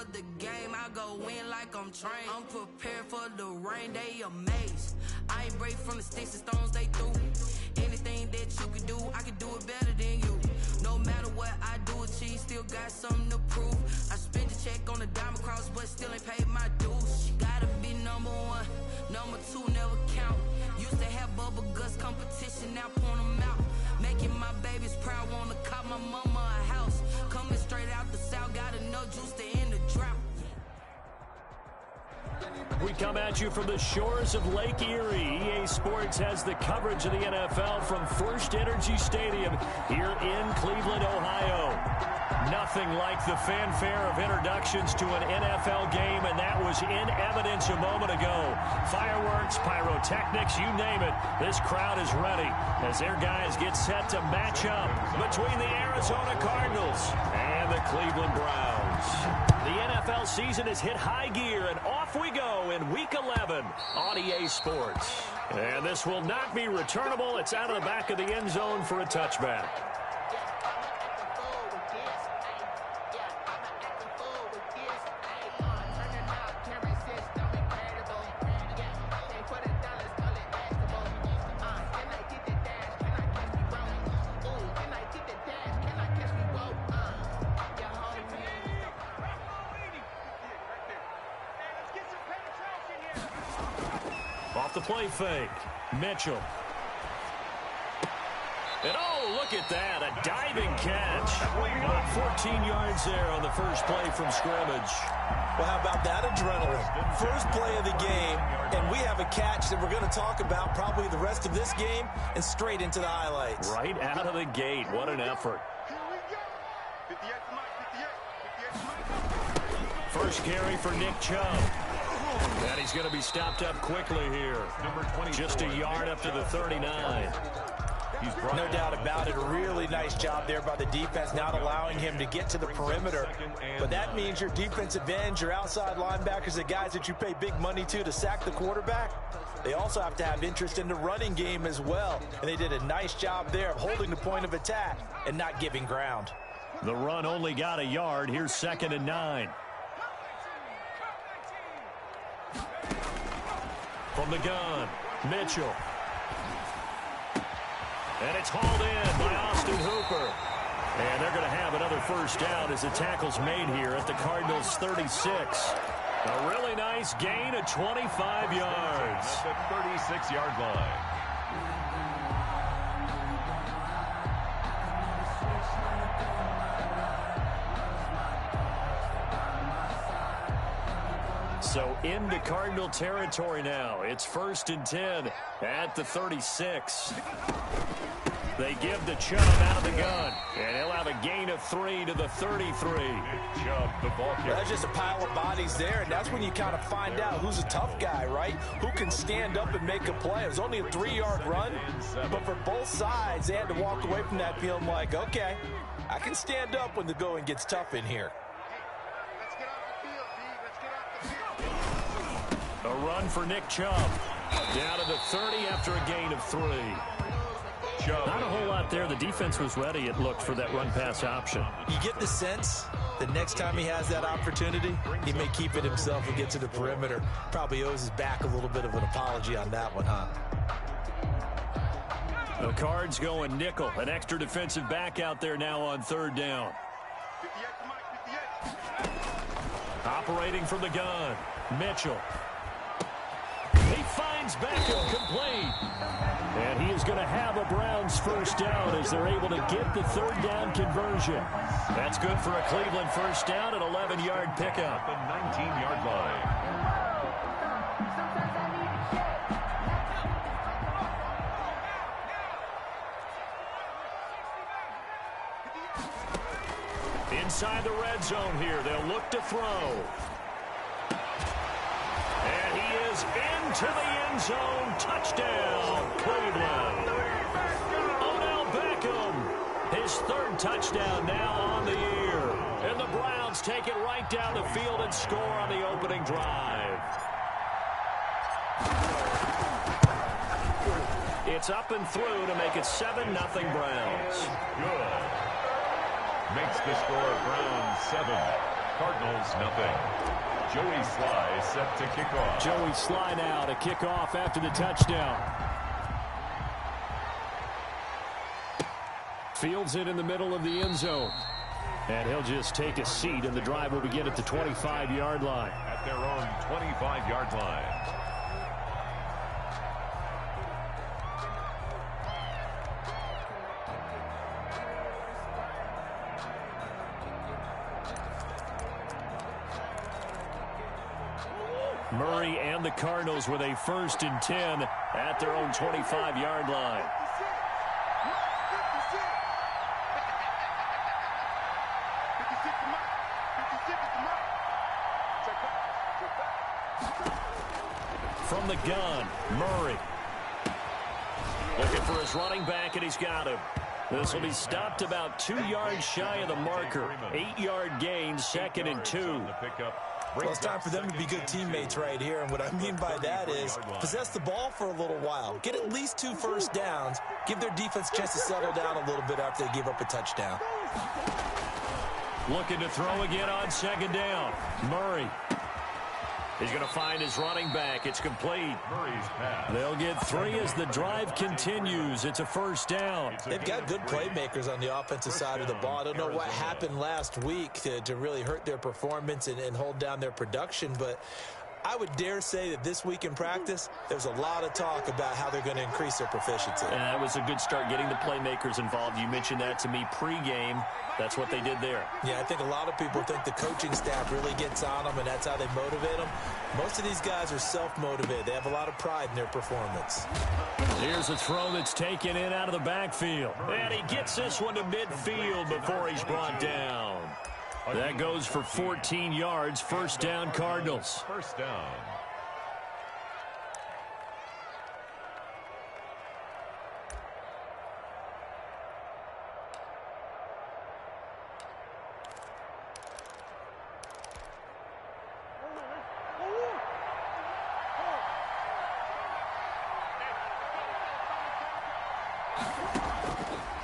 for the game, I go in like I'm trained. I'm prepared for the rain, they amazed. I ain't break from the sticks and stones they threw. Anything that you can do, I can do it better than you. No matter what I do, achieve, still got something to prove. I spent the check on the diamond cross, but still ain't paid my dues. Gotta be number one, number two never count. Used to have bubble guts competition, now point them out. Making my babies proud, wanna cop my mama a house. Coming straight out the south, got enough juice to end the drought. We come at you from the shores of Lake Erie. EA Sports has the coverage of the NFL from First Energy Stadium here in Cleveland, Ohio. Nothing like the fanfare of introductions to an NFL game, and that was in evidence a moment ago. Fireworks, pyrotechnics, you name it. This crowd is ready as their guys get set to match up between the Arizona Cardinals and the Cleveland Browns. The NFL season has hit high gear, and off we go in Week 11 on EA Sports. And this will not be returnable. It's out of the back of the end zone for a touchback. Off the play fake, Mitchell. And oh, look at that, a diving catch. About 14 yards there on the first play from scrimmage. Well, how about that adrenaline? First play of the game, and we have a catch that we're going to talk about probably the rest of this game and straight into the highlights. Right out of the gate, what an effort. First carry for Nick Chubb. And he's going to be stopped up quickly here. Just a yard up to the 39. No doubt about it. A really nice job there by the defense, not allowing him to get to the perimeter. But that means your defensive ends, your outside linebackers, the guys that you pay big money to sack the quarterback, they also have to have interest in the running game as well. And they did a nice job there of holding the point of attack and not giving ground. The run only got a yard. Here's 2nd and 9. From the gun, Mitchell. And it's hauled in by Austin Hooper. And they're going to have another first down as the tackle's made here at the Cardinals' 36. A really nice gain of 25 yards. At the 36-yard line. So into Cardinal territory now. It's 1st and 10 at the 36. They give to Chubb out of the gun, and he'll have a gain of 3 to the 33. Chubb, the ball carrier. That's just a pile of bodies there, and that's when you kind of find out who's a tough guy, right? Who can stand up and make a play. It was only a 3-yard run, but for both sides, they had to walk away from that feeling like, okay, I can stand up when the going gets tough in here. A run for Nick Chubb. Down to the 30 after a gain of 3. Not a whole lot there. The defense was ready, it looked, for that run-pass option. You get the sense that next time he has that opportunity, he may keep it himself and get to the perimeter. Probably owes his back a little bit of an apology on that one, huh? The Cards going nickel. An extra defensive back out there now on 3rd down. Operating from the gun, Mitchell. He finds Beckham complete. And he is going to have a Browns first down as they're able to get the 3rd down conversion. That's good for a Cleveland first down, an 11-yard pickup. The 19-yard line. Inside the red zone here, they'll look to throw. And he is into the end zone. Touchdown, Cleveland. Odell Beckham, his 3rd touchdown now on the year. And the Browns take it right down the field and score on the opening drive. It's up and through to make it 7-0 Browns. Good. Makes the score Browns 7, Cardinals, nothing. Joey Sly set to kick off. Joey Sly now to kick off after the touchdown. Fields it in the middle of the end zone. And he'll just take a seat, and the drive will begin at the 25-yard line. At their own 25-yard line. Murray and the Cardinals with a 1st and 10 at their own 25-yard line. From the gun, Murray. Looking for his running back, and he's got him. This will be stopped about 2 yards shy of the marker. 8-yard gain, 2nd and 2. Well, it's time for them to be good teammates right here, and what I mean by that is possess the ball for a little while. Get at least 2 first downs. Give their defense a chance to settle down a little bit after they give up a touchdown. Looking to throw again on 2nd down. Murray. He's going to find his running back. It's complete. They'll get 3 as the drive continues. It's a 1st down. They've got good playmakers on the offensive side of the ball. I don't know what happened last week to really hurt their performance and hold down their production, but I would dare say that this week in practice, there's a lot of talk about how they're going to increase their proficiency. And that was a good start, getting the playmakers involved. You mentioned that to me pregame. That's what they did there. Yeah, I think a lot of people think the coaching staff really gets on them, and that's how they motivate them. Most of these guys are self-motivated. They have a lot of pride in their performance. Here's a throw that's taken in out of the backfield. And he gets this one to midfield before he's brought down. That goes for 14 yards. 1st down, Cardinals. 1st down.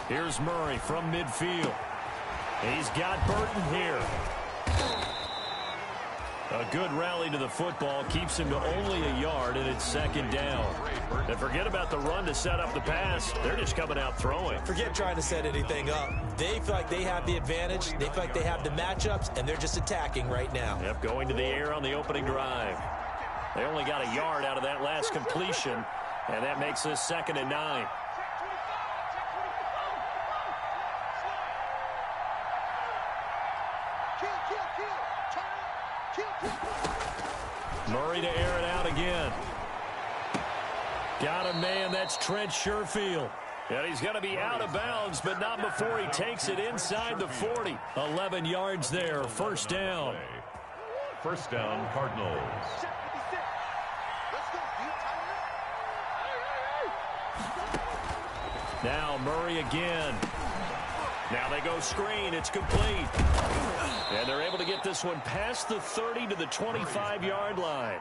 Here's Murray from midfield. He's got Burton here. A good rally to the football keeps him to only a yard, and it's 2nd down. And forget about the run to set up the pass. They're just coming out throwing. Forget trying to set anything up. They feel like they have the advantage. They feel like they have the matchups, and they're just attacking right now. Yep, going to the air on the opening drive. They only got a yard out of that last completion, and that makes this 2nd and 9. Murray to air it out again. Got a man, that's Trent Sherfield. And he's going to be out of bounds, but not before he takes it inside the 40. 11 yards there, 1st down. 1st down, Cardinals. Now Murray again. Now they go screen. It's complete. And they're able to get this one past the 30 to the 25-yard line.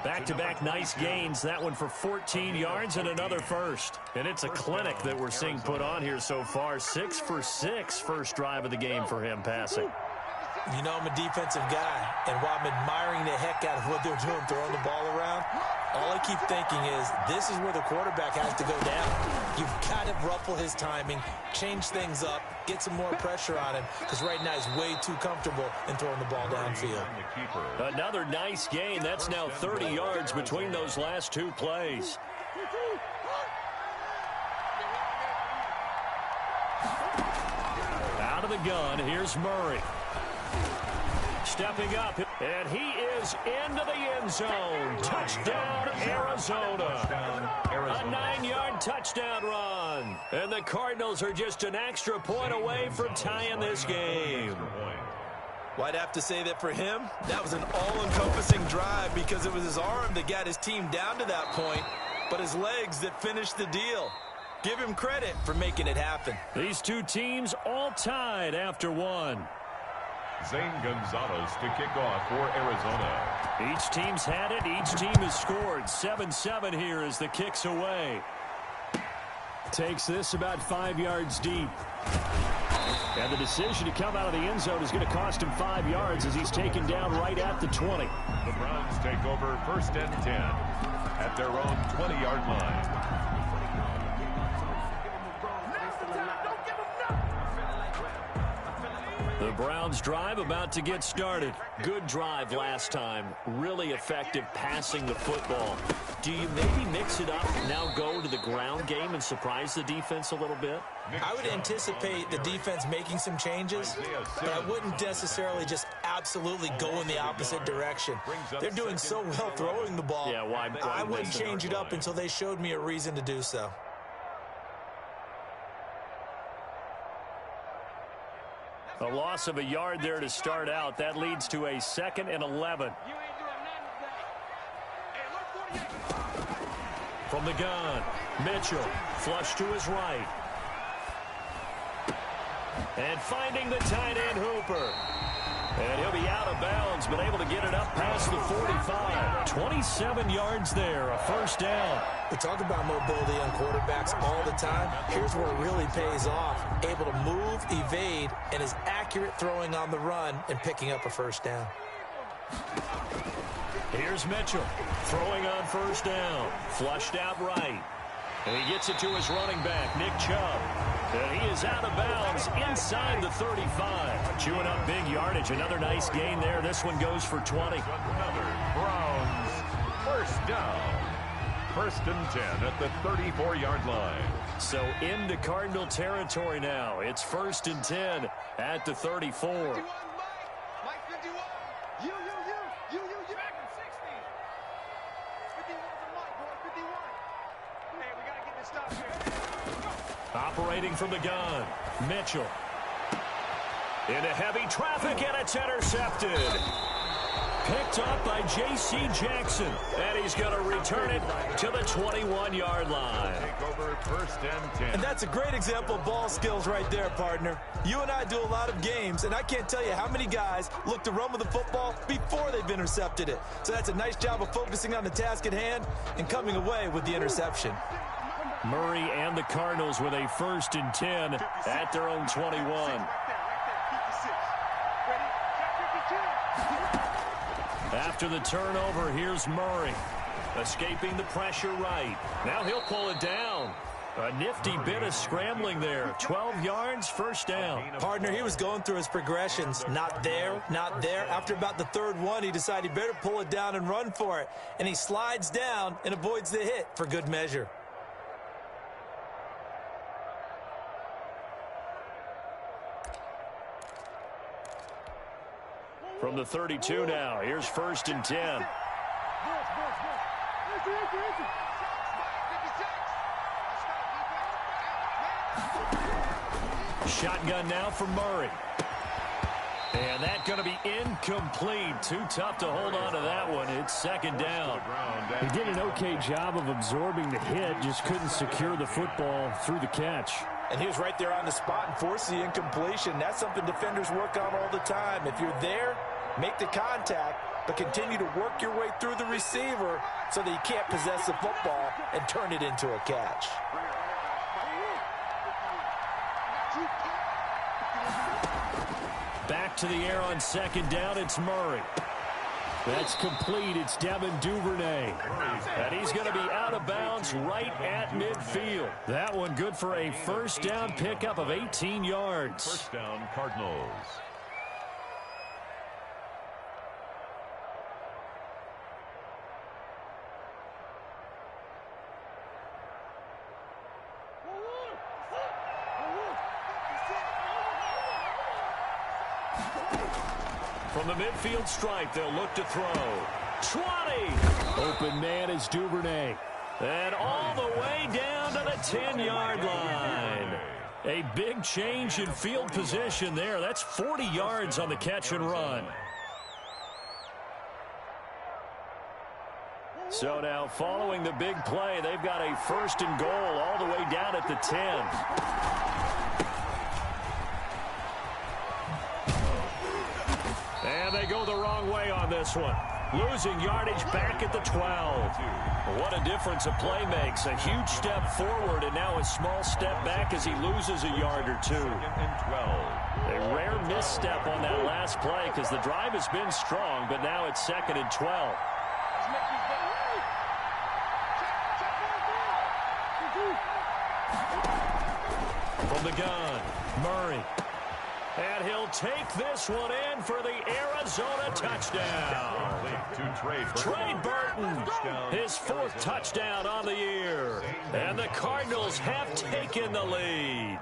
Back-to-back nice gains. That one for 14 yards and another 1st. And it's a clinic that we're seeing put on here so far. 6 for 6 first drive of the game for him passing. You know, I'm a defensive guy, and while I'm admiring the heck out of what they're doing, throwing the ball around, all I keep thinking is this is where the quarterback has to go down. You've got to ruffle his timing, change things up, get some more pressure on him, because right now he's way too comfortable in throwing the ball downfield. Another nice gain. That's now 30 yards between those last 2 plays. Out of the gun, here's Murray. Stepping up, and he is into the end zone. Touchdown, Arizona. A 9-yard touchdown run. And the Cardinals are just an extra point away from tying this game. Well, I'd have to say that for him, that was an all-encompassing drive because it was his arm that got his team down to that point, but his legs that finished the deal. Give him credit for making it happen. These 2 teams all tied after 1. Zane Gonzalez to kick off for Arizona. Each team's had it. Each team has scored. 7-7 here as the kick's away. Takes this about 5 yards deep. And the decision to come out of the end zone is going to cost him 5 yards as he's taken down right at the 20. The Browns take over 1st and 10 at their own 20-yard line. The Browns drive about to get started. Good drive last time. Really effective passing the football. Do you maybe mix it up, now go to the ground game and surprise the defense a little bit? I would anticipate the defense making some changes, but I wouldn't necessarily just absolutely go in the opposite direction. They're doing so well throwing the ball. Yeah, why I wouldn't change it up until they showed me a reason to do so. A loss of a yard there to start out. That leads to a 2nd and 11. From the gun, Mitchell, flush to his right. And finding the tight end Hooper. And he'll be out of bounds, but able to get it up past the 45. 27 yards there, a 1st down. We talk about mobility on quarterbacks all the time. Here's where it really pays off. Able to move, evade, and is accurate throwing on the run and picking up a 1st down. Here's Mitchell throwing on 1st down. Flushed out right. And he gets it to his running back, Nick Chubb. And he is out of bounds inside the 35. Chewing up big yardage. Another nice gain there. This one goes for 20. Another Browns 1st down. 1st and 10 at the 34-yard line. So into Cardinal territory now. It's 1st and 10 at the 34. Operating from the gun, Mitchell. Into heavy traffic, and it's intercepted. Picked up by J.C. Jackson, and he's going to return it to the 21-yard line. Take over 1st and 10. And that's a great example of ball skills right there, partner. You and I do a lot of games, and I can't tell you how many guys look to run with the football before they've intercepted it. So that's a nice job of focusing on the task at hand and coming away with the interception. Murray and the Cardinals with a 1st and 10 at their own 21. After the turnover, here's Murray. Escaping the pressure right. Now he'll pull it down. A nifty bit of scrambling there. 12 yards, 1st down. Partner, he was going through his progressions. Not there, not there. After about the 3rd one, he decided he better pull it down and run for it. And he slides down and avoids the hit for good measure. From the 32 now, here's 1st and 10. Shotgun now for Murray. And that's going to be incomplete. Too tough to hold on to that one. It's 2nd down. He did an okay job of absorbing the hit, just couldn't secure the football through the catch. And he was right there on the spot and forced the incompletion. That's something defenders work on all the time. If you're there, make the contact, but continue to work your way through the receiver so that you can't possess the football and turn it into a catch. Back to the air on 2nd down, it's Murray. That's complete. It's Devin Duvernay. And he's going to be out of bounds right at midfield. That one good for a 1st down pickup of 18 yards. 1st down, Cardinals. From the midfield stripe, they'll look to throw. 20! Open man is Duvernay. And all the way down to the 10-yard line. A big change in field position there. That's 40 yards on the catch and run. So now, following the big play, they've got a 1st and goal all the way down at the 10. And they go the wrong way on this one. Losing yardage back at the 12. What a difference a play makes. A huge step forward and now a small step back as he loses a yard or two. A rare misstep on that last play because the drive has been strong, but now it's 2nd and 12. From the gun, Murray. And he'll take this one in for the Arizona touchdown. Trey Burton, his 4th touchdown on the year. And the Cardinals have taken the lead.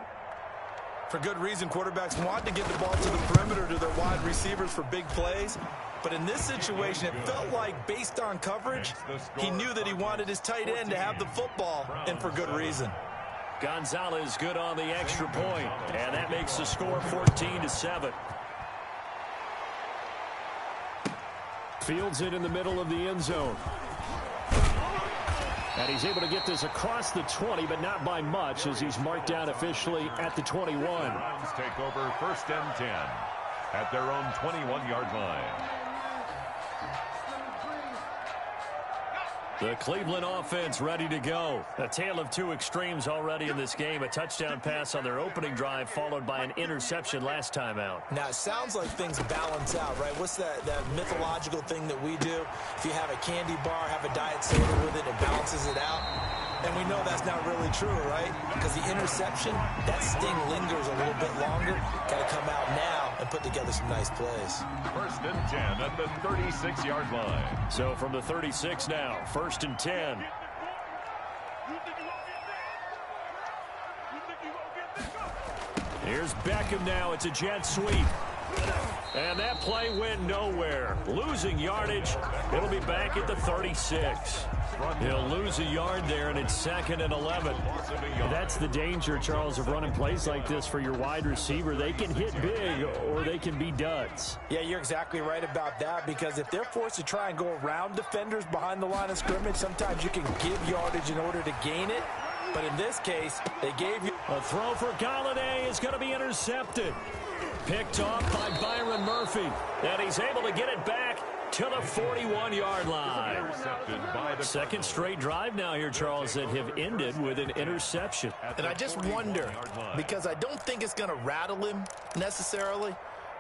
For good reason, quarterbacks want to get the ball to the perimeter to their wide receivers for big plays. But in this situation, it felt like, based on coverage, he knew that he wanted his tight end to have the football, and for good reason. Gonzalez good on the extra point, and that makes the score 14-7. Fields it in the middle of the end zone. And he's able to get this across the 20, but not by much, as he's marked down officially at the 21. Browns take over 1st and 10 at their own 21-yard line. The Cleveland offense ready to go. A tale of two extremes already in this game. A touchdown pass on their opening drive, followed by an interception last time out. Now, it sounds like things balance out, right? What's that mythological thing that we do? If you have a candy bar, have a diet soda with it, it balances it out. And we know that's not really true, right? Because the interception, that sting lingers a little bit longer. Got to come out now and put together some nice plays. 1st and 10 at the 36-yard line. So from the 36 now, 1st and 10. Here's Beckham now. It's a jet sweep. And that play went nowhere. Losing yardage. It'll be back at the 36. He'll lose a yard there, and it's 2nd and 11. That's the danger, Charles, of running plays like this for your wide receiver. They can hit big, or they can be duds. Yeah, you're exactly right about that, because if they're forced to try and go around defenders behind the line of scrimmage, sometimes you can give yardage in order to gain it. But in this case, they gave you... A throw for Galladay is going to be intercepted. Picked off by Byron Murphy. And he's able to get it back to the 41-yard line. 2nd straight drive now here, Charles, that have ended with an interception. And I just wonder, because I don't think it's going to rattle him necessarily,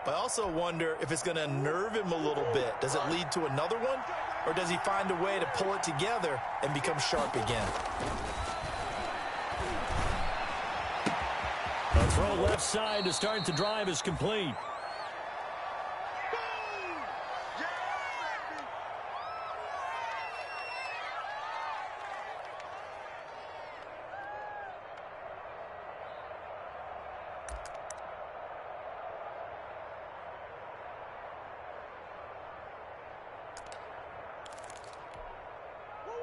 but I also wonder if it's going to unnerve him a little bit. Does it lead to another one, or does he find a way to pull it together and become sharp again? A throw left side to start the drive is complete.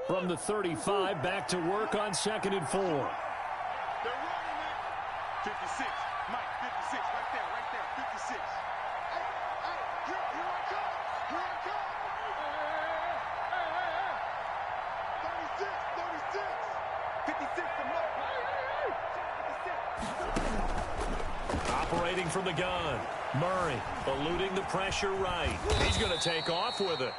From the 35, back to work on 2nd and 4. 56, Mike, 56, right there, 56. Here I come, 36 to Mike. Operating from the gun, Murray eluding the pressure right. He's going to take off with it.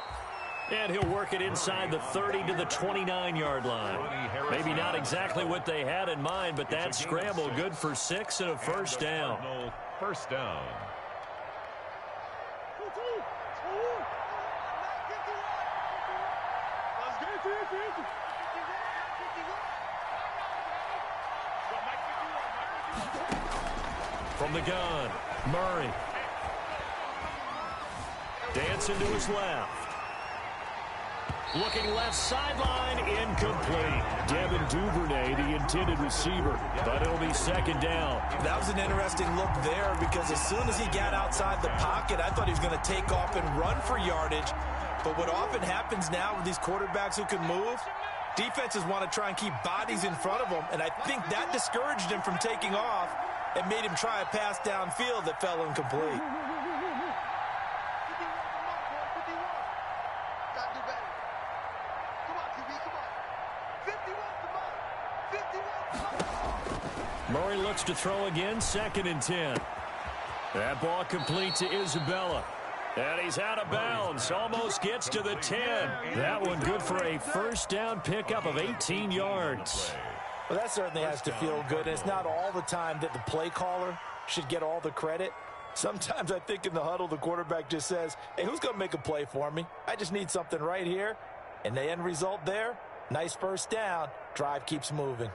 And he'll work it inside the 30 to the 29-yard line. Maybe not exactly what they had in mind, but that scramble good for 6 and a first down. First down. From the gun, Murray. Dancing to his left. Looking left sideline, incomplete. Devin Duvernay, the intended receiver, but it'll be 2nd down. That was an interesting look there, because as soon as he got outside the pocket, I thought he was going to take off and run for yardage. But what often happens now with these quarterbacks who can move, defenses want to try and keep bodies in front of them, and I think that discouraged him from taking off and made him try a pass downfield that fell incomplete. Murray looks to throw again, 2nd and 10. That ball complete to Isabella. And he's out of bounds. Almost gets to the 10. That one good for a first down pickup of 18 yards. Well, that certainly has to feel good. It's not all the time that the play caller should get all the credit. Sometimes I think in the huddle, the quarterback just says, hey, who's going to make a play for me? I just need something right here. And the end result there, nice first down. Drive keeps moving.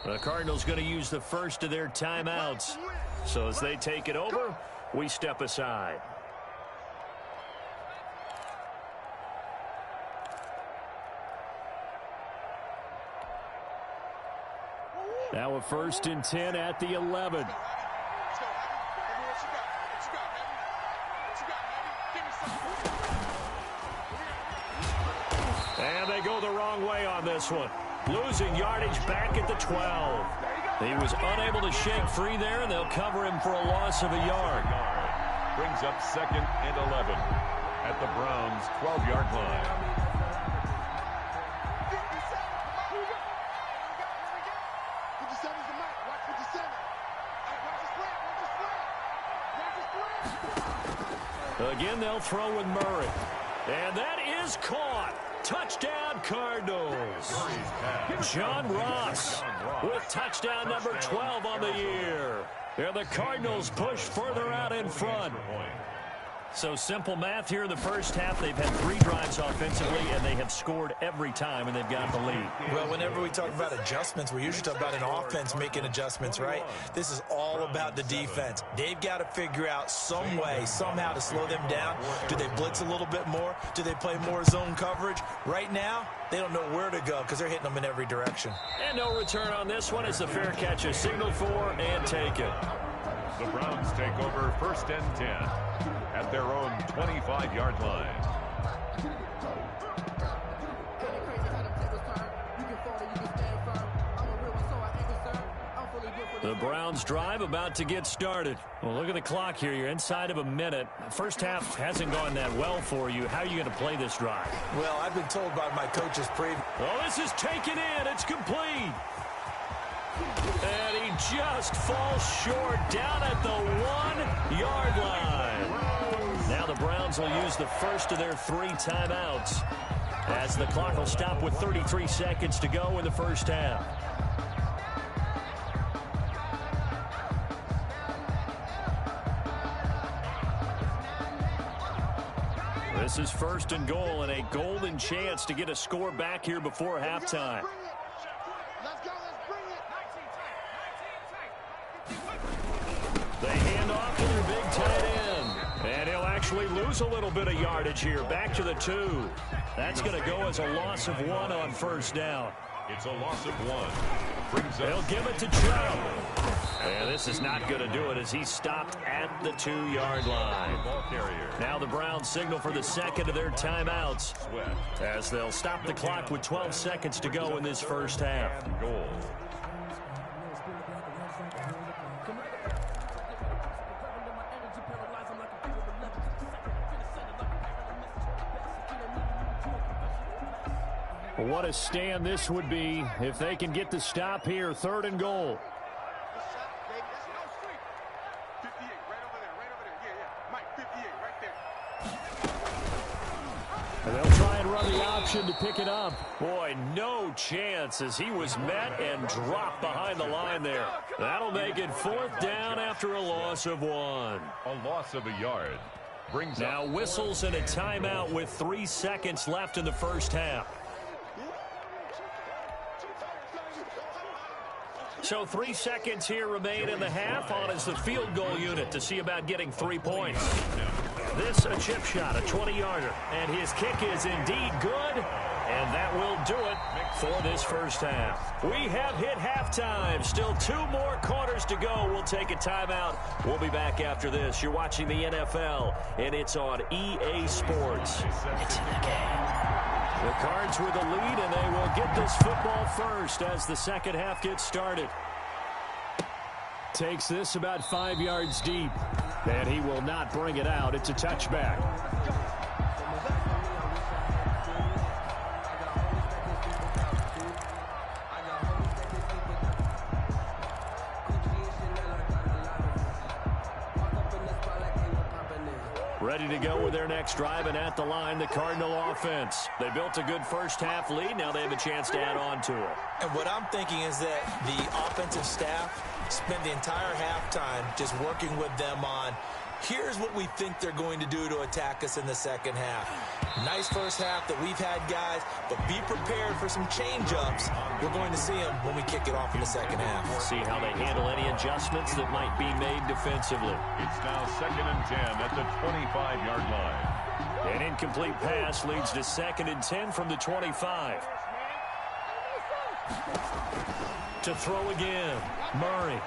The Cardinals going to use the first of their timeouts. So as they take it over, we step aside. Now a 1st and 10 at the 11. And they go the wrong way on this one. Losing yardage back at the 12. He was unable to shake free there, and they'll cover him for a loss of a yard. Brings up 2nd and 11 at the Browns' 12-yard line. Again, they'll throw with Murray. And that is caught. Touchdown, Cardinals. John Ross with touchdown number 12 on the year. And the Cardinals push further out in front. So simple math here in the first half. They've had 3 drives offensively, and they have scored every time, and they've got the lead. Well, whenever we talk about adjustments, we usually talk about an offense making adjustments, right? This is all about the defense. They've got to figure out some way, somehow to slow them down. Do they blitz a little bit more? Do they play more zone coverage? Right now, they don't know where to go because they're hitting them in every direction. And no return on this one as the fair catch is signaled for and taken. The Browns take over 1st and 10 at their own 25-yard line. The Browns drive about to get started. Well, look at the clock here. You're inside of a minute. First half hasn't gone that well for you. How are you going to play this drive? Well, I've been told by my coaches Oh, this is taken in. It's complete. And he just falls short down at the 1-yard line. Now the Browns will use the first of their 3 timeouts as the clock will stop with 33 seconds to go in the first half. This is 1st and goal and a golden chance to get a score back here before halftime. They hand off to their big tight end. And he'll actually lose a little bit of yardage here. Back to the 2. That's going to go as a loss of 1 on first down. It's a loss of 1. They'll give it to Chubb. And this is not going to do it as he's stopped at the 2-yard line. Now the Browns signal for the 2nd of their timeouts as they'll stop the clock with 12 seconds to go in this first half. Goal. What a stand this would be if they can get the stop here. 3rd and goal. And they'll try and run the option to pick it up. Boy, no chance as he was met and dropped behind the line there. That'll make it 4th down after a loss of 1. A loss of a yard. Brings now whistles and a timeout with 3 seconds left in the first half. So 3 seconds here remain in the half. On is the field goal unit to see about getting 3 points. This a chip shot, a 20-yarder. And his kick is indeed good. And that will do it for this first half. We have hit halftime. Still 2 more quarters to go. We'll take a timeout. We'll be back after this. You're watching the NFL, and it's on EA Sports. It's in the game. The Cards with the lead, and they will get this football first as the second half gets started. Takes this about 5 yards deep. And he will not bring it out. It's a touchback. Ready to go with their next drive, and at the line, the Cardinal offense. They built a good first-half lead. Now they have a chance to add on to it. And what I'm thinking is that the offensive staff spent the entire halftime just working with them on, here's what we think they're going to do to attack us in the second half. Nice first half that we've had, guys, but be prepared for some change-ups. We're going to see them when we kick it off in the second half. See how they handle any adjustments that might be made defensively. It's now 2nd and 10 at the 25-yard line. An incomplete pass leads to 2nd and 10 from the 25. To throw again, Murray.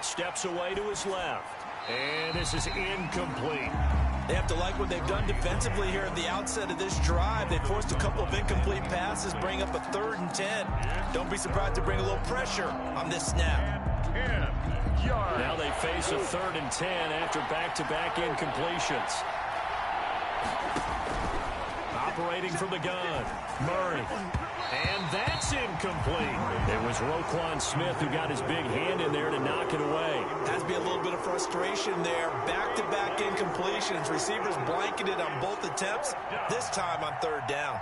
Steps away to his left. And this is incomplete. They have to like what they've done defensively here at the outset of this drive. They forced a couple of incomplete passes, bring up a 3rd and 10. Don't be surprised to bring a little pressure on this snap. 10 yards. Now they face a 3rd and 10 after back-to-back incompletions. Operating from the gun, Murray. And that's incomplete. It was Roquan Smith who got his big hand in there to knock it away. Has to be a little bit of frustration there. Back-to-back incompletions. Receivers blanketed on both attempts. This time on 3rd down.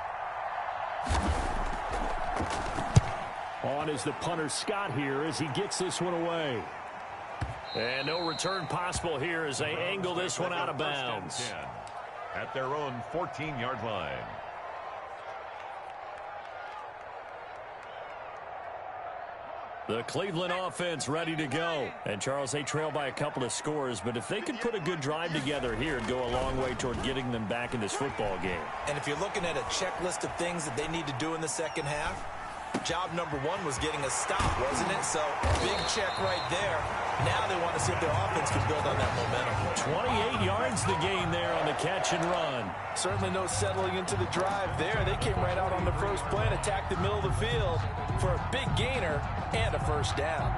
On is the punter Scott here as he gets this one away. And no return possible here as they angle this one out of bounds. At their own 14-yard line. The Cleveland offense ready to go. And, Charles, they trail by a couple of scores, but if they could put a good drive together here, it'd go a long way toward getting them back in this football game. And if you're looking at a checklist of things that they need to do in the second half, job number 1 was getting a stop, wasn't it? So, big check right there. Now they want to see if their offense can build on that momentum. 28 yards the gain there on the catch and run. Certainly no settling into the drive there. They came right out on the first play and attacked the middle of the field for a big gainer and a 1st down.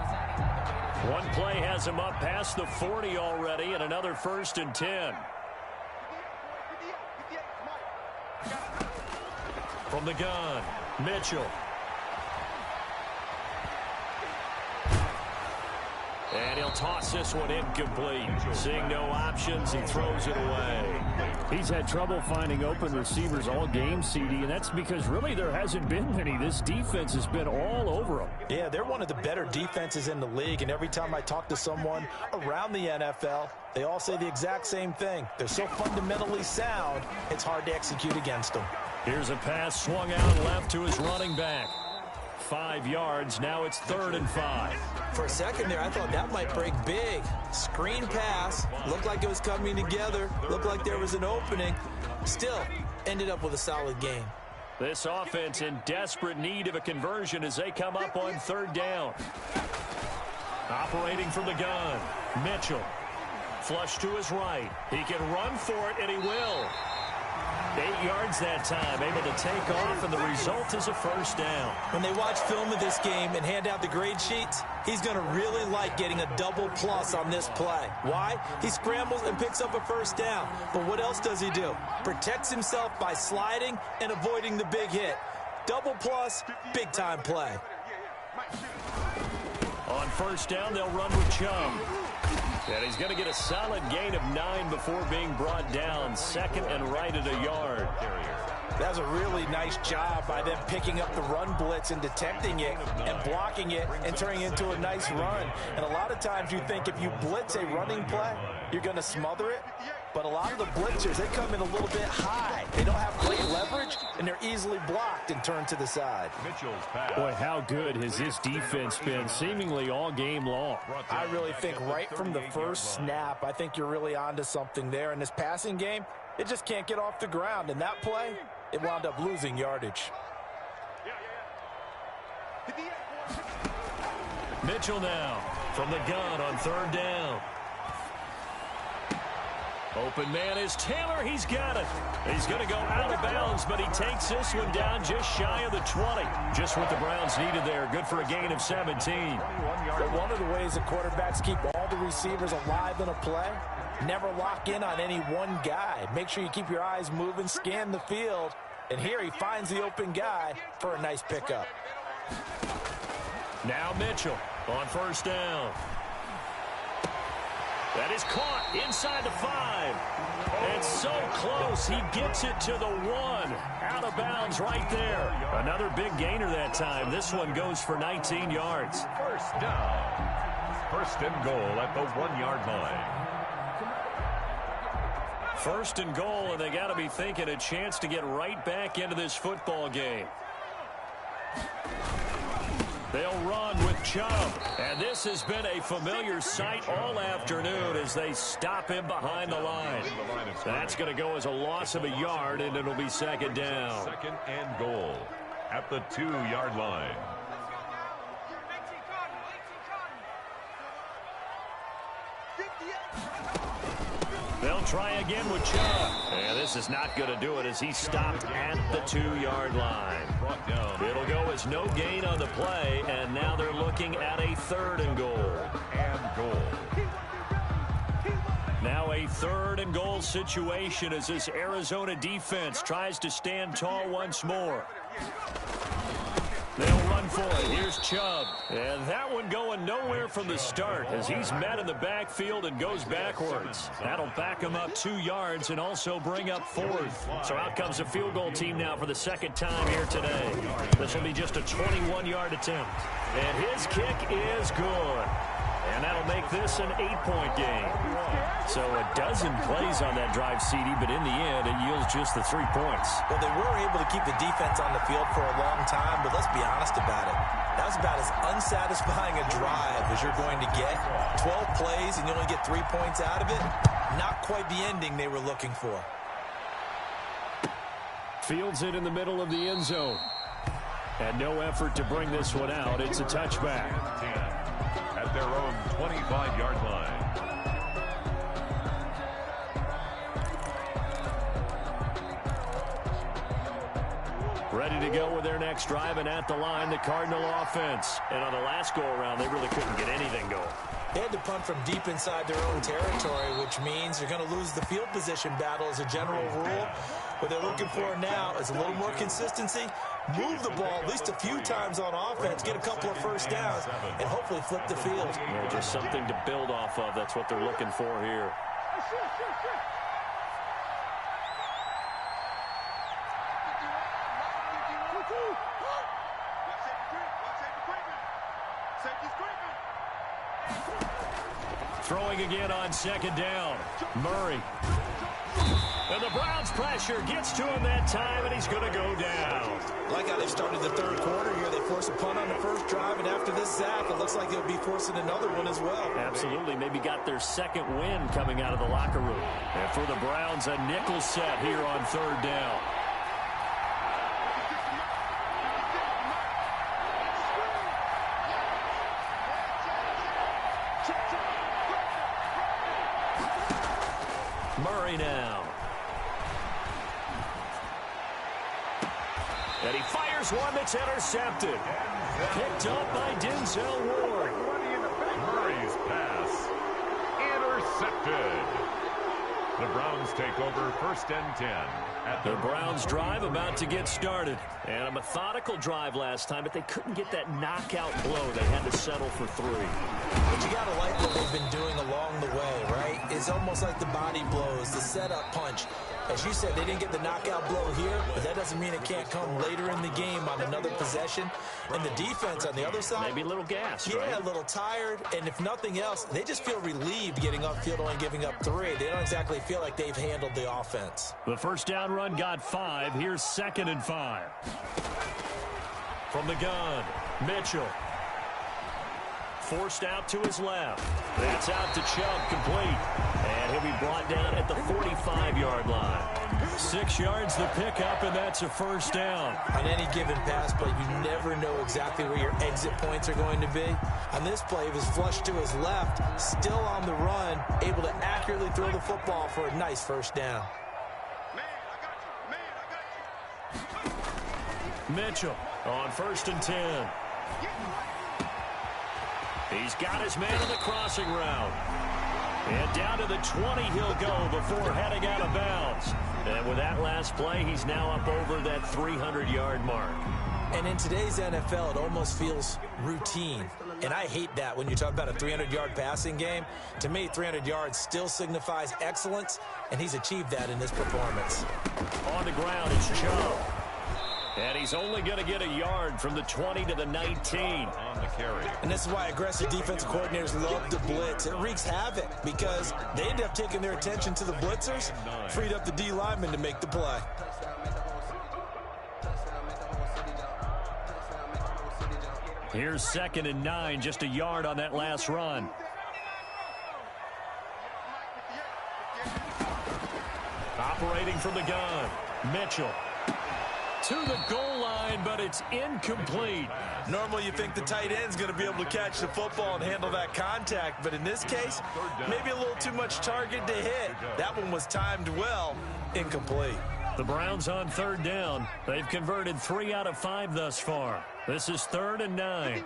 One play has him up past the 40 already, and another 1st and 10. From the gun, Mitchell. And he'll toss this one incomplete. Seeing no options, he throws it away. He's had trouble finding open receivers all game, CD, and that's because really there hasn't been many. This defense has been all over them. Yeah, they're one of the better defenses in the league, and every time I talk to someone around the NFL, they all say the exact same thing. They're so fundamentally sound, it's hard to execute against them. Here's a pass swung out left to his running back. 5 yards. Now it's 3rd and 5. For a second there, I thought that might break big. Screen pass. Looked like it was coming together. Looked like there was an opening. Still, ended up with a solid game. This offense in desperate need of a conversion as they come up on 3rd down. Operating from the gun, Mitchell. Flush to his right. He can run for it, and he will. 8 yards that time, able to take off, and the result is a 1st down. When they watch film of this game and hand out the grade sheets, he's going to really like getting a double plus on this play. Why? He scrambles and picks up a 1st down. But what else does he do? Protects himself by sliding and avoiding the big hit. Double plus, big-time play. On 1st down, they'll run with Chubb. And he's going to get a solid gain of 9 before being brought down. 2nd and right at a yard. That was a really nice job by them picking up the run blitz and detecting it and blocking it and turning it into a nice run. And a lot of times you think if you blitz a running play, you're going to smother it. But a lot of the blitzers, they come in a little bit high. They don't have great leverage, and they're easily blocked and turned to the side. Mitchell's pass. Boy, how good has this defense been seemingly all game long? I really think right from the first snap, I think you're really onto something there. In this passing game, it just can't get off the ground. And that play, it wound up losing yardage. Mitchell now from the gun on 3rd down. Open man is Taylor. He's got it. He's going to go out of bounds, but he takes this one down just shy of the 20. Just what the Browns needed there. Good for a gain of 17. But one of the ways the quarterbacks keep all the receivers alive in a play, never lock in on any one guy. Make sure you keep your eyes moving, scan the field. And here he finds the open guy for a nice pickup. Now Mitchell on first down. That is caught inside the 5. And so close, he gets it to the 1. Out of bounds right there. Another big gainer that time. This one goes for 19 yards. First down. First and goal at the 1-yard line. First and goal, and they got to be thinking a chance to get right back into this football game. They'll run with Chubb. And this has been a familiar sight all afternoon as they stop him behind the line. That's going to go as a loss of a yard, and it'll be second down. Second and goal at the 2-yard line. They'll try again with Chubb. And this is not going to do it as he stopped at the 2-yard line. It'll go as no gain on the play, and now they're looking at a third and goal. Now a third and goal situation as this Arizona defense tries to stand tall once more. They'll run for it. Here's Chubb. And that one going nowhere from the start as he's met in the backfield and goes backwards. That'll back him up 2 yards and also bring up fourth. So out comes a field goal team now for the second time here today. This will be just a 21-yard attempt. And his kick is good. And that'll make this an 8-point game. So a dozen plays on that drive, CD, but in the end, it yields just the 3 points. Well, they were able to keep the defense on the field for a long time, but let's be honest about it. That was about as unsatisfying a drive as you're going to get. 12 plays and you only get 3 points out of it. Not quite the ending they were looking for. Fields it in the middle of the end zone. And no effort to bring this one out. It's a touchback. At their own 25-yard line. Ready to go with their next drive, and at the line, the Cardinal offense. And on the last go-around, they really couldn't get anything going. They had to punt from deep inside their own territory, which means you're going to lose the field position battle as a general rule. What they're looking for now is a little more consistency, move the ball at least a few times on offense, get a couple of first downs, and hopefully flip the field. Yeah, just something to build off of. That's what they're looking for here. Throwing again on second down. Murray. And the Browns pressure gets to him that time, and he's going to go down. Like how they started the third quarter here. They forced a punt on the first drive, and after this sack, it looks like they'll be forcing another one as well. Absolutely. Maybe got their second win coming out of the locker room. And for the Browns, a nickel set here on third down. Murray now. And he fires one that's intercepted. Picked up by Denzel Ward. Murray's pass intercepted. The Browns take over first and 10. The Browns drive about to get started. And a methodical drive last time, but they couldn't get that knockout blow. They had to settle for 3. But you got to like what they've been doing along the way, right? It's almost like the body blows, the setup punch. As you said, they didn't get the knockout blow here, but that doesn't mean it can't come later in the game on another possession. And the defense on the other side, maybe a little gassed, yeah, right? A little tired. And if nothing else, they just feel relieved getting upfield, only giving up 3. They don't exactly feel like they've handled the offense. The first down run got 5. Here's 2nd and 5. From the gun, Mitchell. Forced out to his left. That's out to Chubb, complete. And he'll be brought down at the 45-yard line. 6 yards the pickup, and that's a first down. On any given pass play, you never know exactly where your exit points are going to be. On this play, he was flushed to his left, still on the run, able to accurately throw the football for a nice first down. Mitchell on 1st and 10. He's got his man on the crossing route. And down to the 20 he'll go before heading out of bounds. And with that last play, he's now up over that 300-yard mark. And in today's NFL, it almost feels routine. And I hate that when you talk about a 300-yard passing game. To me, 300 yards still signifies excellence, and he's achieved that in this performance. On the ground is Chubb. And he's only going to get a yard from the 20 to the 19. On the carry. And this is why aggressive defensive coordinators love to blitz. It wreaks havoc because they end up taking their attention to the blitzers, freed up the D lineman to make the play. Here's 2nd and 9, just a yard on that last run. Operating from the gun, Mitchell. To the goal line, but it's incomplete. Normally you think the tight end's going to be able to catch the football and handle that contact, but in this case, maybe a little too much target to hit. That one was timed well, incomplete. The Browns on 3rd down. They've converted 3 out of 5 thus far. This is 3rd and 9.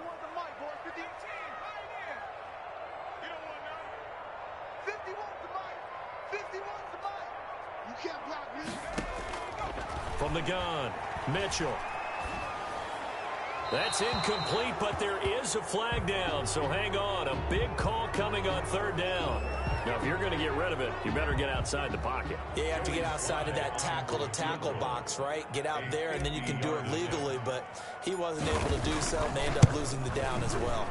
From the gun, Mitchell. That's incomplete, but there is a flag down, so hang on. A big call coming on 3rd down. Now, if you're going to get rid of it, you better get outside the pocket. Yeah, you have to get outside of that tackle-to-tackle box, right? Get out there, and then you can do it legally, but he wasn't able to do so, and they end up losing the down as well.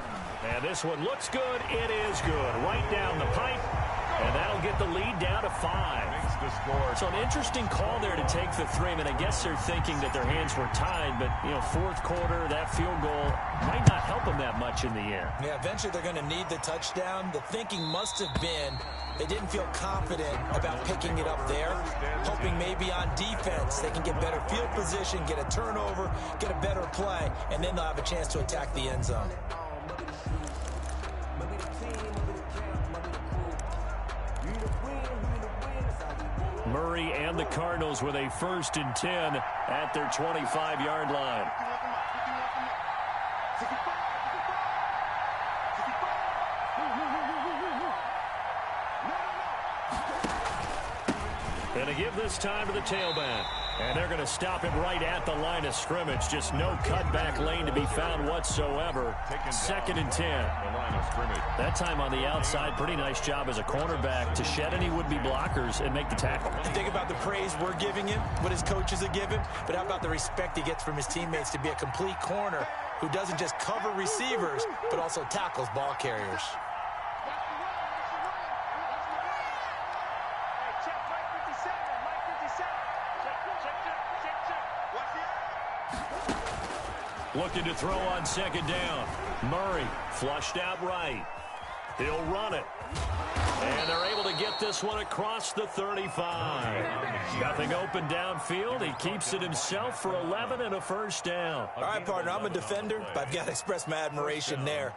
And this one looks good. It is good. Right down the pipe, and that'll get the lead down to 5. So an interesting call there to take the 3. I mean, I guess they're thinking that their hands were tied, but, you know, 4th quarter, that field goal might not help them that much in the end. Yeah, eventually they're going to need the touchdown. The thinking must have been they didn't feel confident about picking it up there, hoping maybe on defense they can get better field position, get a turnover, get a better play, and then they'll have a chance to attack the end zone. Murray and the Cardinals with a 1st and 10 at their 25-yard line. And to give this time to the tailback. And they're going to stop him right at the line of scrimmage. Just no cutback lane to be found whatsoever. 2nd and 10. That time on the outside, pretty nice job as a cornerback to shed any would-be blockers and make the tackle. And think about the praise we're giving him, what his coaches are giving, but how about the respect he gets from his teammates to be a complete corner who doesn't just cover receivers, but also tackles ball carriers. Looking to throw on 2nd down. Murray flushed out right. He'll run it. And they're able to get this one across the 35. Nothing open downfield. He keeps it himself for 11 and a first down. All right, partner, I'm a defender, but I've got to express my admiration there.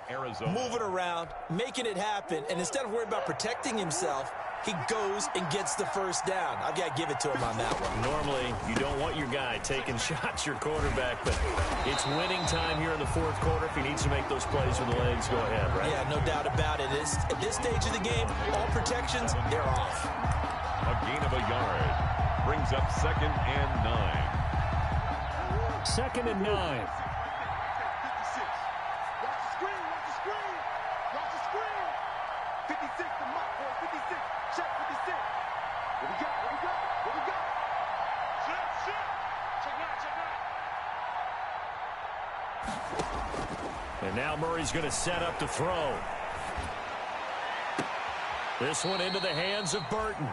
Moving around, making it happen, and instead of worrying about protecting himself, he goes and gets the first down. I've got to give it to him on that one. Normally, you don't want your guy taking shots, your quarterback, but it's winning time here in the 4th quarter. If he needs to make those plays with the legs, go ahead, right? Yeah, no doubt about it. At this stage of the game, all protections, they're off. A gain of a yard brings up 2nd and 9. 2nd and 9. And now Murray's going to set up to throw. This one into the hands of Burton.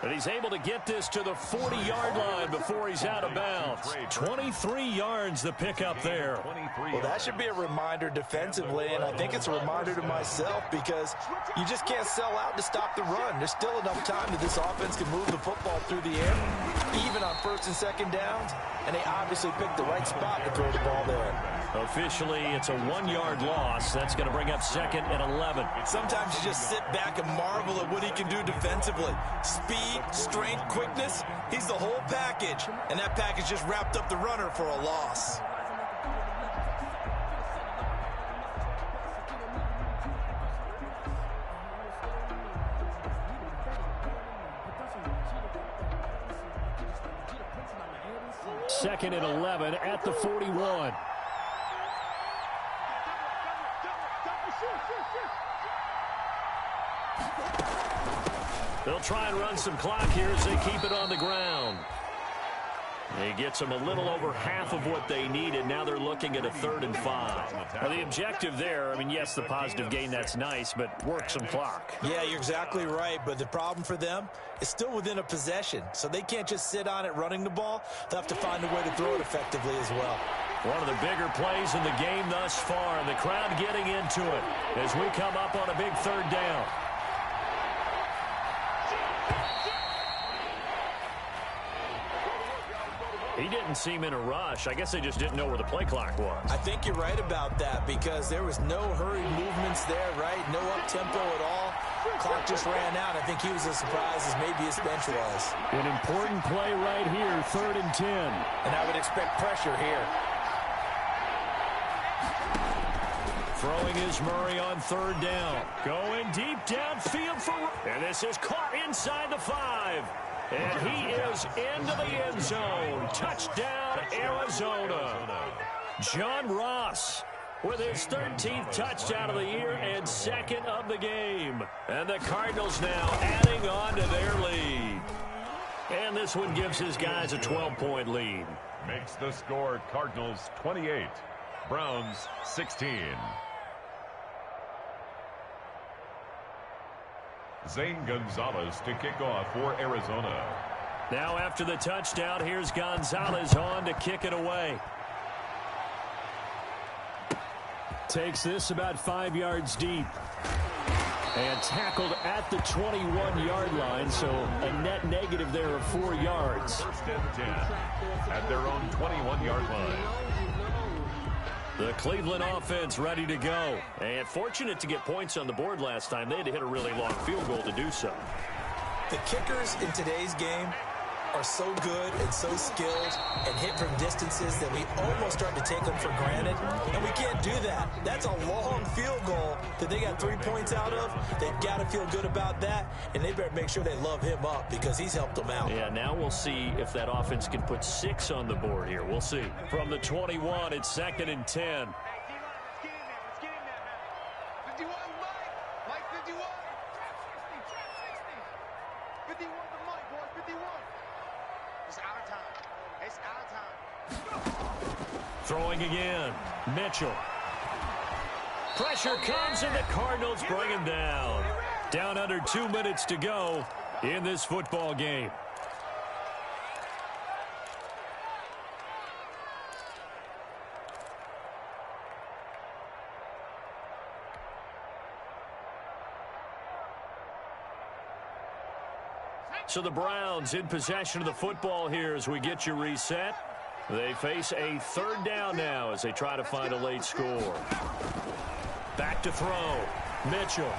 And he's able to get this to the 40-yard line before he's out of bounds. 23 yards the pickup there. Well, that should be a reminder defensively, and I think it's a reminder to myself because you just can't sell out to stop the run. There's still enough time that this offense can move the football through the air, even on first and second downs, and they obviously picked the right spot to throw the ball there. Officially, it's a 1-yard loss. That's going to bring up 2nd and 11. Sometimes you just sit back and marvel at what he can do defensively. Speed, strength, quickness, he's the whole package. And that package just wrapped up the runner for a loss. Second and 11 at the 41. They'll try and run some clock here as they keep it on the ground. He gets them a little over half of what they needed. Now they're looking at a 3rd and 5. Now the objective there, I mean, yes, the positive gain, that's nice, but work some clock. Yeah, you're exactly right, but the problem for them is still within a possession, so they can't just sit on it running the ball. They'll have to find a way to throw it effectively as well. One of the bigger plays in the game thus far, and the crowd getting into it as we come up on a big 3rd down. He didn't seem in a rush. I guess they just didn't know where the play clock was. I think you're right about that because there was no hurried movements there, right? No up-tempo at all. Clock just ran out. I think he was as surprised as maybe his bench was. An important play right here, 3rd and 10. And I would expect pressure here. Throwing is Murray on 3rd down. Going deep downfield for... And this is caught inside the 5. And he is into the end zone. Touchdown, Arizona. John Ross with his 13th touchdown of the year and 2nd of the game. And the Cardinals now adding on to their lead. And this one gives his guys a 12-point lead. Makes the score Cardinals 28, Browns 16. Zane Gonzalez to kick off for Arizona. Now after the touchdown, here's Gonzalez on to kick it away. Takes this about 5 yards deep. And tackled at the 21-yard line, so a net negative there of 4 yards. 1st and 10 at their own 21-yard line. The Cleveland offense ready to go. And fortunate to get points on the board last time. They had to hit a really long field goal to do so. The kickers in today's game are so good and so skilled and hit from distances that we almost start to take them for granted. And we can't do that. That's a long field goal that they got 3 points out of. They've got to feel good about that, and they better make sure they love him up because he's helped them out. Yeah, now we'll see if that offense can put 6 on the board here. We'll see. From the 21, it's 2nd and 10. Throwing again. Mitchell. Pressure comes, and the Cardinals bring him down. Down under 2 minutes to go in this football game. So the Browns in possession of the football here as we get you reset. They face a 3rd down now as they try to find a late score. Back to throw. Mitchell.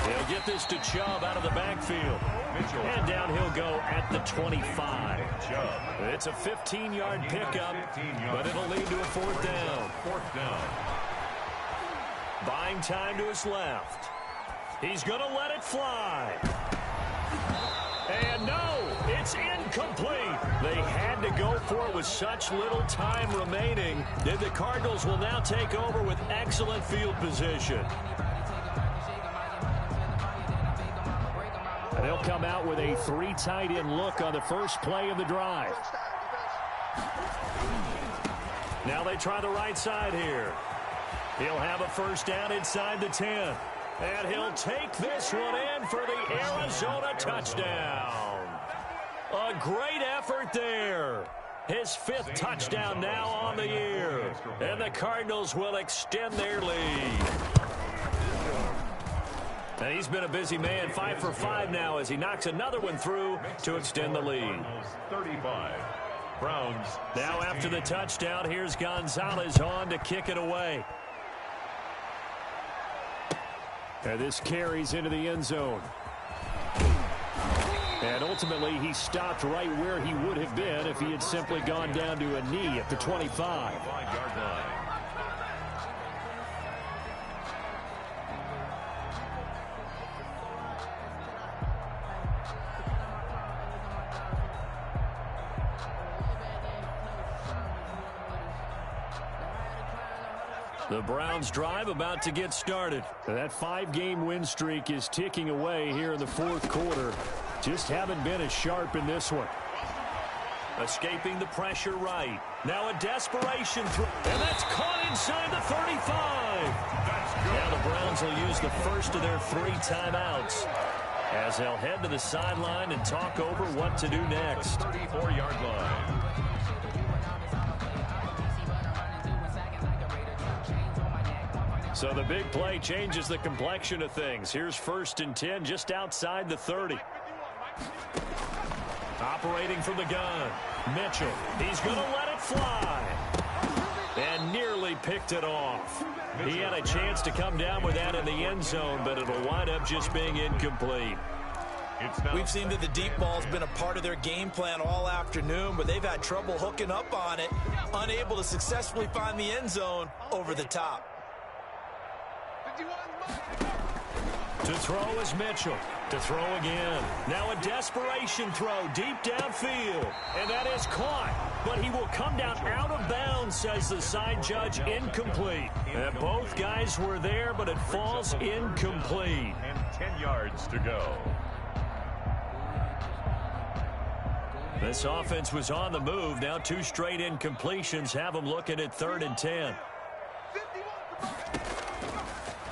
He'll get this to Chubb out of the backfield. Mitchell. And down he'll go at the 25. Chubb. It's a 15-yard pickup, but it'll lead to a 4th down. 4th down. Buying time to his left. He's going to let it fly. And no, it's incomplete. They had to go for it with such little time remaining that the Cardinals will now take over with excellent field position. And they'll come out with a 3 tight end look on the first play of the drive. Now they try the right side here. He'll have a 1st down inside the 10. And he'll take this one in for the Arizona touchdown. A great effort there. His 5th touchdown now on the year. And the Cardinals will extend their lead. And he's been a busy man, 5 for 5 now as he knocks another one through to extend the lead. 35. Browns. Now after the touchdown, here's Gonzalez on to kick it away. And this carries into the end zone. And ultimately, he stopped right where he would have been if he had simply gone down to a knee at the 25. 5-yard line. The Browns drive about to get started. That 5-game win streak is ticking away here in the 4th quarter. Just haven't been as sharp in this one. Escaping the pressure right. Now a desperation throw. And that's caught inside the 35. Now the Browns will use the first of their 3 timeouts as they'll head to the sideline and talk over what to do next. 34-yard line. So the big play changes the complexion of things. Here's 1st and 10 just outside the 30. Operating from the gun. Mitchell. He's going to let it fly. And nearly picked it off. He had a chance to come down with that in the end zone, but it'll wind up just being incomplete. We've seen that the deep ball's been a part of their game plan all afternoon, but they've had trouble hooking up on it, unable to successfully find the end zone over the top. To throw is Mitchell. To throw again. Now a desperation throw deep downfield. And that is caught. But he will come down out of bounds, says the side judge. Incomplete. And both guys were there, but it falls incomplete. And 10 yards to go. This offense was on the move. Now 2 straight incompletions have them looking at 3rd and 10.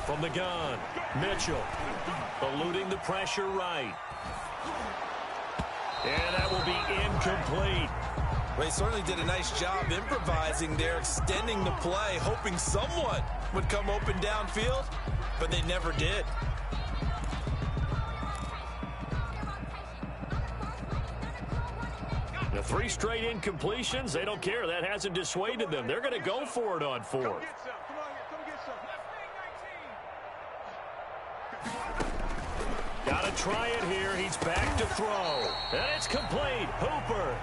From the gun, Mitchell eluding the pressure right. And that will be incomplete. Well, they certainly did a nice job improvising there, extending the play, hoping someone would come open downfield, but they never did. The 3 straight incompletions, they don't care. That hasn't dissuaded them. They're going to go for it on 4th. Got to try it here. He's back to throw. And it's complete. Hooper.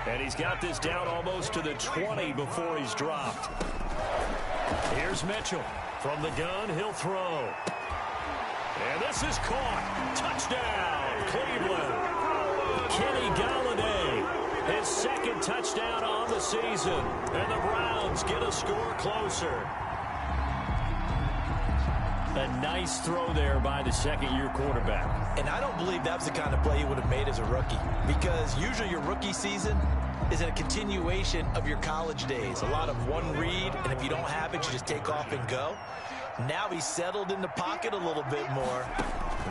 And he's got this down almost to the 20 before he's dropped. Here's Mitchell. From the gun, he'll throw. And this is caught. Touchdown, Cleveland. Kenny Golladay, his 2nd touchdown on the season. And the Browns get a score closer. A nice throw there by the 2nd-year quarterback. And I don't believe that was the kind of play he would have made as a rookie, because usually your rookie season is a continuation of your college days. A lot of one read, and if you don't have it, you just take off and go. Now he's settled in the pocket a little bit more,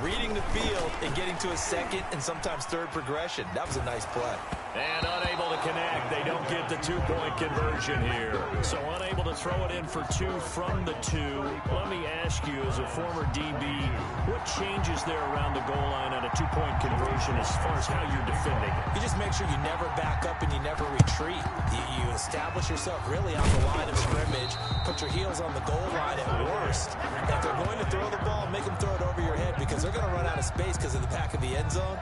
reading the field and getting to a 2nd and sometimes 3rd progression. That was a nice play. And unable to connect. They don't get the 2-point conversion here. So unable to throw it in for 2 from the 2. Let me ask you, as a former DB, what changes there around the goal line on a 2-point conversion as far as how you're defending it? You just make sure you never back up and you never retreat. You establish yourself really on the line of scrimmage, put your heels on the goal line at worst. And if they're going to throw the ball, make them throw it over your head, because they're going to run out of space because of the back of the end zone.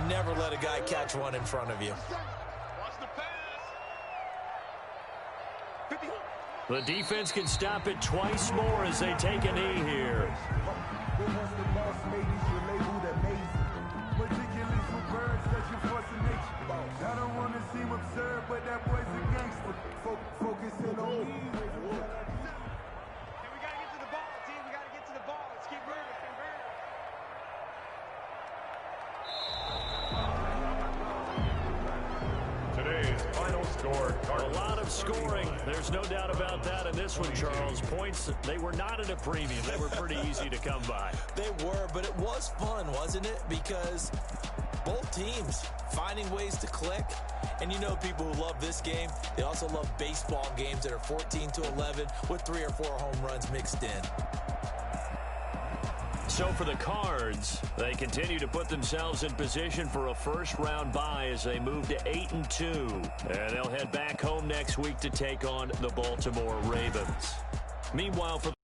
Never let a guy catch one in front of you. The defense can stop it twice more as they take a knee here. I don't want to seem absurd, but that boy's a gangster. Focusing on me. We got to get to the ball, team. We got to get to the ball. Let's keep moving. Today's final score, A Cardinals. lot of scoring. There's no doubt about that in this one, Charles. Points, they were not at a premium. They were pretty easy to come by. They were, but it was fun, wasn't it? Because both teams finding ways to click. And you know people who love this game, they also love baseball games that are 14-11 with 3 or 4 home runs mixed in. So for the Cards, they continue to put themselves in position for a first-round bye as they move to 8-2. And they'll head back home next week to take on the Baltimore Ravens. Meanwhile, for